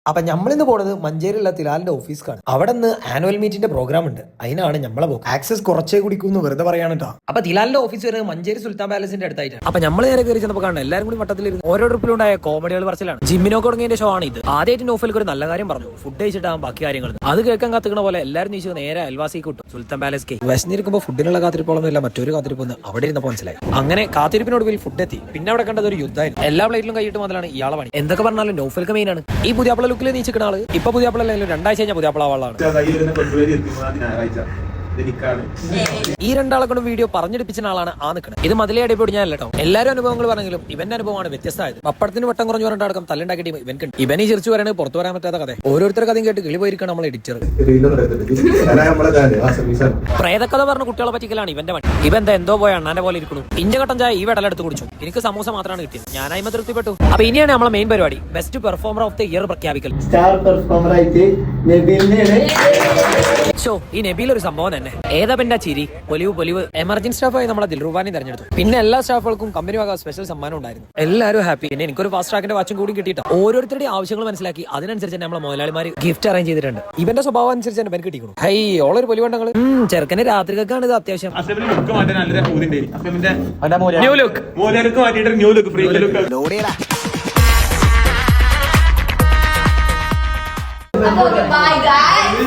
അപ്പൊ നമ്മളിന്ന് പോണത് മഞ്ചേരിയുള്ള തിലാലിന്റെ ഓഫീസിലാണ്. അവിടെ നിന്ന് ആനുവൽ മീറ്റിന്റെ പ്രോഗ്രാം ഉണ്ട്. അതിനാണ് നമ്മളെ പോകും. ആക്സസ് കുറച്ചേ കുടിക്കുന്നു വെറുതെ പറയാണ് കേട്ടോ. അപ്പൊ തിലാലിന്റെ ഓഫീസ് വരുന്നത് മഞ്ചേരി സുൽത്താൻ പാലസിന്റെ അടുത്തായിട്ടാണ്. അപ്പൊ നമ്മൾ നേരെ കയറി ചെന്നപ്പോൾ കാണാൻ എല്ലാവരും കൂടി വട്ടത്തിലിരുന്ന് ഓരോ ട്രിപ്പിലുണ്ടായ കോമഡികൾ പറച്ചിലാണ്. ജിമ്മിനൊക്കെ തുടങ്ങിയതിന്റെ ഷോ ആണ് ഇത്. ആദ്യമായിട്ട് നോഫലിക്ക് ഒരു നല്ല കാര്യം പറഞ്ഞു. ഫുഡ് കഴിച്ചിട്ടാകും ബാക്കി കാര്യങ്ങൾ. അത് കേൾക്കാൻ കാത്തുക്കണ പോലെ എല്ലാവരും നീച്ചു നേരെ അയൽവാസിക്ക് കിട്ടും സുൽത്താൻ പാലസ്. വിശന്നിരിക്കുമ്പോൾ ഫുഡിനുള്ള കാത്തിരിപ്പോളൊന്നുമില്ല, മറ്റൊരു കാത്തിരിപ്പൊന്ന് അവിടെ ഇരുന്നപ്പോൾ മനസ്സിലായി. അങ്ങനെ കാത്തിരിപ്പിനോട് ഫുഡ് എത്തി. പിന്നെ അവിടെ കണ്ടത് ഒരു യുദ്ധമായിരുന്നു. എല്ലാ പ്ലേറ്റിലും കൈയിട്ട് മുതലാണ് ഇയാളെ പണി. എന്തൊക്കെ പറഞ്ഞാലും നോഫൽക്ക് മെയിൻ ആണ്. ഈ പുതിയ ലുക്കിൽ നീച്ചിക്കുന്ന ആള് ഇപ്പൊ പുതിയ രണ്ടാഴ്ച കഴിഞ്ഞാൽ പുതിയ ആളാണ്. ഈ രണ്ടാളെ കൊണ്ട് വീഡിയോ പറഞ്ഞെടുപ്പിച്ച ആളാണ് ആ നിൽക്കുന്നത്. ഇത് മതിലേ അടിപൊളി ഞാനല്ല കേട്ടോ. എല്ലാവരും അനുഭവങ്ങൾ പറഞ്ഞെങ്കിലും ഇവന്റെ അനുഭവമാണ് വ്യത്യസ്തമായത്. പപ്പടത്തിന് വട്ടം കുറഞ്ഞു പറഞ്ഞിട്ടടക്കം തല്ലുണ്ടാക്കി ടീം ഇവൻ കണ്ടു. ഇവനെ ചിരിച്ചു വരാണ് പുറത്തു വരാൻ പറ്റാത്ത കഥ. ഓരോരുത്തർ കഥയും കേട്ട് കിളി പോയിരിക്കണം നമ്മളെ എഡിറ്റർ. പ്രേതക്കഥ പറഞ്ഞ കുട്ടികളെ പറ്റിക്കലാണ് ഇവന്റെ പണി. ഇവൻ എന്തോ പോയ അണ്ണാന്റെ പോലെ ഇരിക്കുന്നു. ഇഞ്ച കട്ടൻ ചായ ഈ വെടലെടുത്ത് കുടിച്ചു. എനിക്ക് സമൂസ മാത്രമാണ് കിട്ടിയത്. ഞാനായി തൃപ്തിപ്പെട്ടു. അപ്പൊ ഇനിയാണ് നമ്മളെ മെയിൻ പരിപാടി, best performer of the year പ്രഖ്യാപിക്കൽ. സ്റ്റാർ പെർഫോമർ ആയിട്ട് ഷോ ഈ നബീൽ ഒരു സംഭവം തന്നെ. ഏതാ പിന്നെ ചിരി പൊലിവ്. എമർജൻസി സ്റ്റാഫായി നമ്മളെ ദിൽറുബാനി തെരഞ്ഞെടുത്തു. പിന്നെ എല്ലാ സ്റ്റാഫുകൾക്കും കമ്പനി വക സ്പെഷ്യൽ സമ്മാനം ഉണ്ടായിരുന്നു. എല്ലാവരും ഹാപ്പി. പിന്നെ എനിക്കൊരു ഫാസ്റ്റ് ട്രാക്കിന്റെ വാച്ചും കൂടി കിട്ടിയിട്ട് ഓരോരുത്തരുടെ ആവശ്യങ്ങൾ മനസ്സിലാക്കി അതിനനുസരിച്ച് നമ്മളെ മുതലാളിമാർ ഗിഫ്റ്റ് അറേഞ്ച് ചെയ്തിട്ടുണ്ട്. ഇവന്റെ സ്വഭാവം അനുസരിച്ച് തന്നെ കിട്ടിക്കണം. ഹൈ ഓളൊരു പൊലിവണ്ടങ്ങൾ. ചെറുക്കന് രാത്രിക്കൊക്കെയാണ് ഇത് അത്യാവശ്യം. Bye guys.